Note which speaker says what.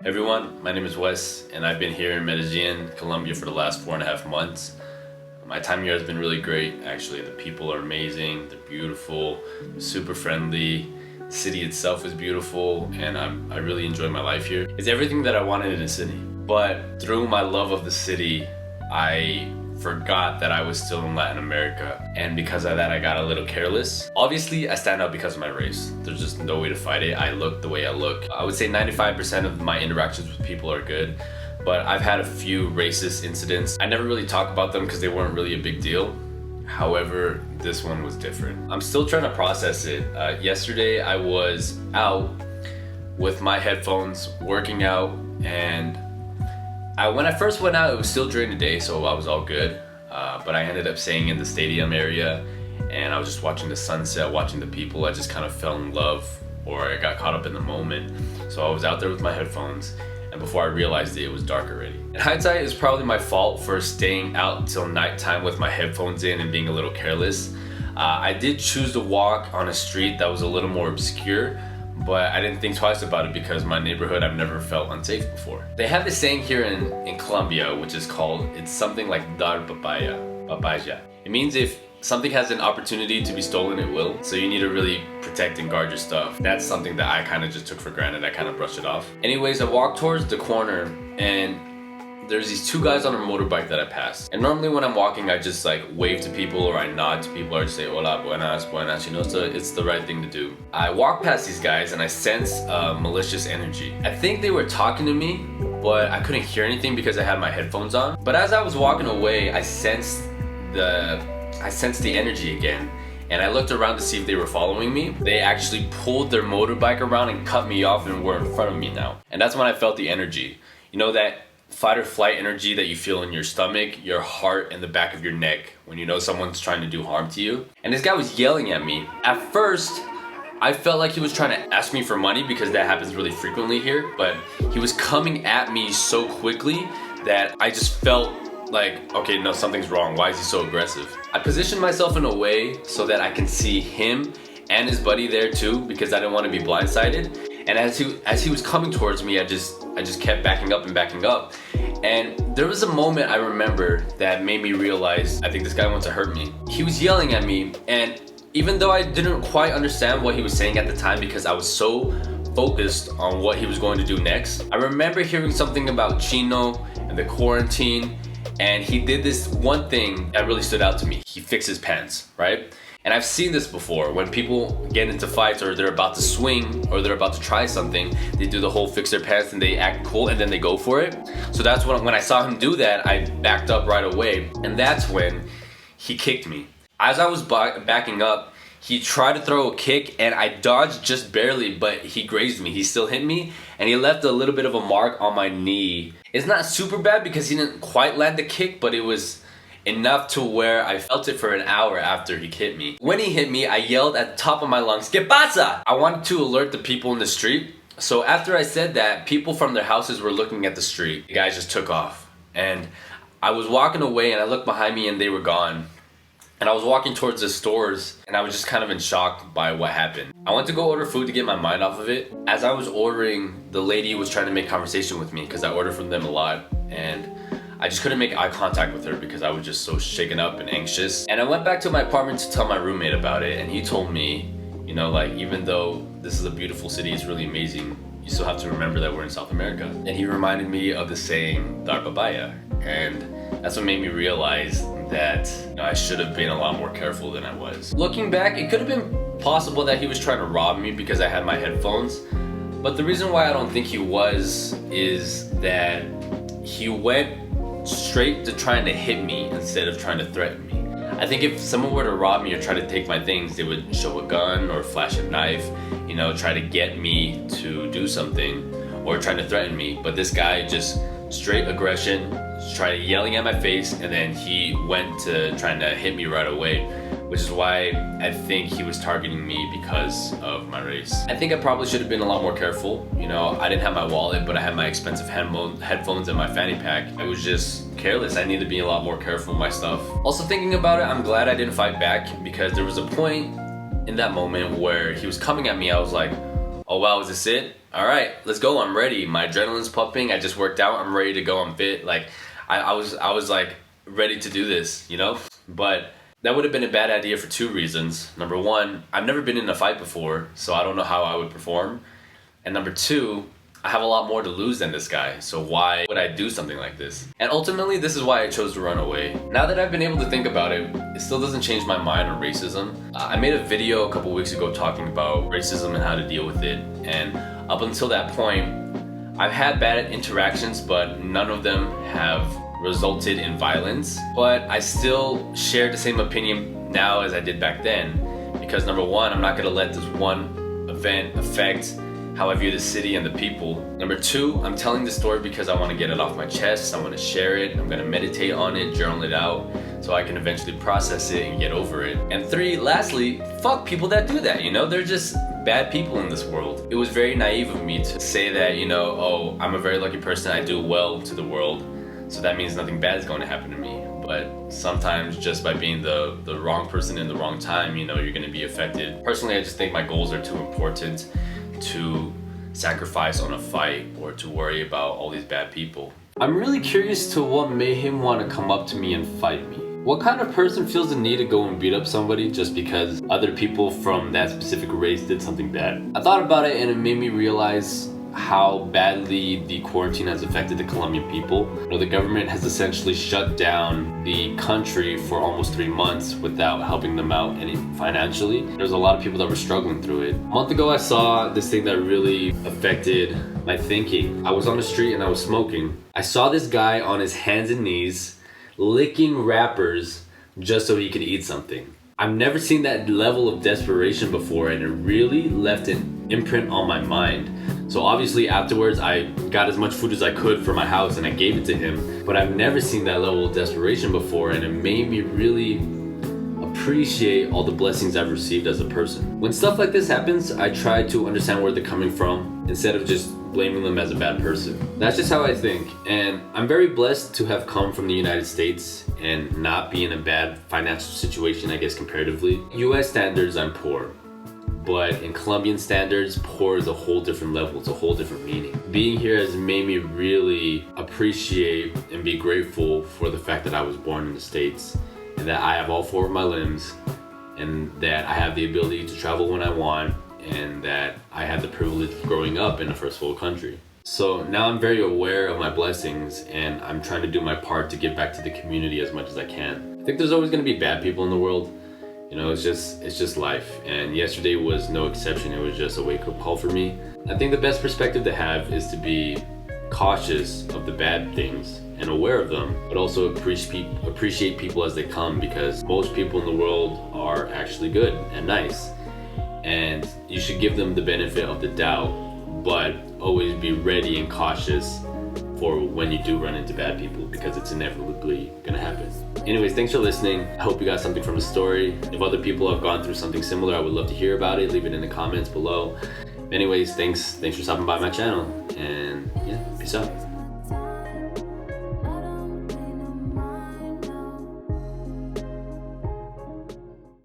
Speaker 1: Everyone, my name is Wes, and I've been here in Medellin, Colombia for the last 4.5 months. My time here has been really great, actually. The people are amazing, they're beautiful, super friendly. The city itself is beautiful, and I really enjoy my life here. It's everything that I wanted in a city. But through my love of the city, I forgot that I was still in Latin America, and because of that I got a little careless. Obviously I stand out because of my race. There's just no way to fight it. I look the way I look. I would say 95% of my interactions with people are good, but I've had a few racist incidents. I never really talk about them because they weren't really a big deal. However, this one was different. I'm still trying to process it. Yesterday I was out with my headphones working out, and when I first went out, it was still during the day, so I was all good. But I ended up staying in the stadium area, and I was just watching the sunset, watching the people. I just kind of fell in love, or I got caught up in the moment. So I was out there with my headphones, and before I realized it was dark already. In hindsight, it's probably my fault for staying out till nighttime with my headphones in and being a little careless. I did choose to walk on a street that was a little more obscure, but I didn't think twice about it because my neighborhood, I've never felt unsafe before. They have this saying here in Colombia, which is called, it's something like dar papaya. It means if something has an opportunity to be stolen, it will. So you need to really protect and guard your stuff. That's something that I kind of just took for granted. I kind of brushed it off. Anyways, I walked towards the corner, and there's these two guys on a motorbike that I passed. And normally when I'm walking, I just like wave to people or I nod to people or just say hola, buenas, buenas, you know, so it's the right thing to do. I walked past these guys and I sensed malicious energy. I think they were talking to me, but I couldn't hear anything because I had my headphones on. But as I was walking away, I sensed the energy again. And I looked around to see if they were following me. They actually pulled their motorbike around and cut me off and were in front of me now. And that's when I felt the energy. You know, that fight or flight energy that you feel in your stomach, your heart, and the back of your neck when you know someone's trying to do harm to you. And this guy was yelling at me. At first, I felt like he was trying to ask me for money because that happens really frequently here, but he was coming at me so quickly that I just felt like, okay, no, something's wrong. Why is he so aggressive? I positioned myself in a way so that I can see him and his buddy there too, because I didn't want to be blindsided. And as he was coming towards me, I just kept backing up. And there was a moment I remember that made me realize, I think this guy wants to hurt me. He was yelling at me, and even though I didn't quite understand what he was saying at the time because I was so focused on what he was going to do next, I remember hearing something about Chino and the quarantine, and he did this one thing that really stood out to me. He fixed his pants, right? And I've seen this before. When people get into fights or they're about to swing or they're about to try something, they do the whole fix their pants and they act cool and then they go for it. So that's when I saw him do that, I backed up right away. And that's when he kicked me. As I was backing up, he tried to throw a kick and I dodged just barely, but he grazed me. He still hit me and he left a little bit of a mark on my knee. It's not super bad because he didn't quite land the kick, but it was enough to where I felt it for an hour after he hit me. When he hit me, I yelled at the top of my lungs, "¿Qué pasa?" I wanted to alert the people in the street. So after I said that, people from their houses were looking at the street. The guys just took off. And I was walking away and I looked behind me and they were gone. And I was walking towards the stores and I was just kind of in shock by what happened. I went to go order food to get my mind off of it. As I was ordering, the lady was trying to make conversation with me because I ordered from them a lot. And I just couldn't make eye contact with her because I was just so shaken up and anxious. And I went back to my apartment to tell my roommate about it, and he told me, you know, like, even though this is a beautiful city, it's really amazing, you still have to remember that we're in South America. And he reminded me of the saying, dar papaya. And that's what made me realize that, you know, I should have been a lot more careful than I was. Looking back, it could have been possible that he was trying to rob me because I had my headphones. But the reason why I don't think he was is that he went straight to trying to hit me instead of trying to threaten me. I think if someone were to rob me or try to take my things, they would show a gun or flash a knife, you know, try to get me to do something or try to threaten me. But this guy just straight aggression, tried yelling at my face, and then he went to trying to hit me right away, which is why I think he was targeting me because of my race. I think I probably should have been a lot more careful. You know, I didn't have my wallet, but I had my expensive headphones in my fanny pack. I was just careless. I need to be a lot more careful with my stuff. Also thinking about it, I'm glad I didn't fight back because there was a point in that moment where he was coming at me. I was like, oh wow, is this it? All right, let's go. I'm ready. My adrenaline's pumping. I just worked out. I'm ready to go. I'm fit. Like I was like ready to do this, you know? But that would have been a bad idea for two reasons. Number one, I've never been in a fight before, so I don't know how I would perform. And number two, I have a lot more to lose than this guy, so why would I do something like this? And ultimately, this is why I chose to run away. Now that I've been able to think about it, it still doesn't change my mind on racism. I made a video a couple weeks ago talking about racism and how to deal with it, and up until that point, I've had bad interactions, but none of them have resulted in violence. But I still share the same opinion now as I did back then, because number one, I'm not gonna let this one event affect how I view the city and the people. Number two, I'm telling this story because I want to get it off my chest. I want to share it. I'm going to meditate on it, journal it out, so I can eventually process it and get over it. And three, lastly, fuck people that do that, you know? They're just bad people in this world. It was very naive of me to say that, you know, oh, I'm a very lucky person, I do well to the world, so that means nothing bad is going to happen to me. But sometimes just by being the wrong person in the wrong time, you know, you're going to be affected. Personally, I just think my goals are too important to sacrifice on a fight or to worry about all these bad people. I'm really curious to what made him want to come up to me and fight me. What kind of person feels the need to go and beat up somebody just because other people from that specific race did something bad? I thought about it and it made me realize how badly the quarantine has affected the Colombian people. You know, the government has essentially shut down the country for almost 3 months without helping them out any financially. There's a lot of people that were struggling through it. A month ago, I saw this thing that really affected my thinking. I was on the street and I was smoking. I saw this guy on his hands and knees licking wrappers just so he could eat something. I've never seen that level of desperation before, and it really left an imprint on my mind. So obviously afterwards I got as much food as I could for my house and I gave it to him, but I've never seen that level of desperation before, and it made me really appreciate all the blessings I've received as a person. When stuff like this happens, I try to understand where they're coming from instead of just blaming them as a bad person. That's just how I think, and I'm very blessed to have come from the United States and not be in a bad financial situation, I guess, comparatively. US standards, I'm poor. But in Colombian standards, poor is a whole different level. It's a whole different meaning. Being here has made me really appreciate and be grateful for the fact that I was born in the States and that I have all 4 of my limbs and that I have the ability to travel when I want and that I had the privilege of growing up in a first world country. So now I'm very aware of my blessings and I'm trying to do my part to give back to the community as much as I can. I think there's always going to be bad people in the world. You know, it's just life, and yesterday was no exception. It was just a wake-up call for me. I think the best perspective to have is to be cautious of the bad things and aware of them, but also appreciate people as they come, because most people in the world are actually good and nice, and you should give them the benefit of the doubt, but always be ready and cautious for when you do run into bad people, because it's inevitably gonna happen. Anyways, thanks for listening. I hope you got something from the story. If other people have gone through something similar, I would love to hear about it. Leave it in the comments below. Anyways, thanks for stopping by my channel, and yeah, peace out.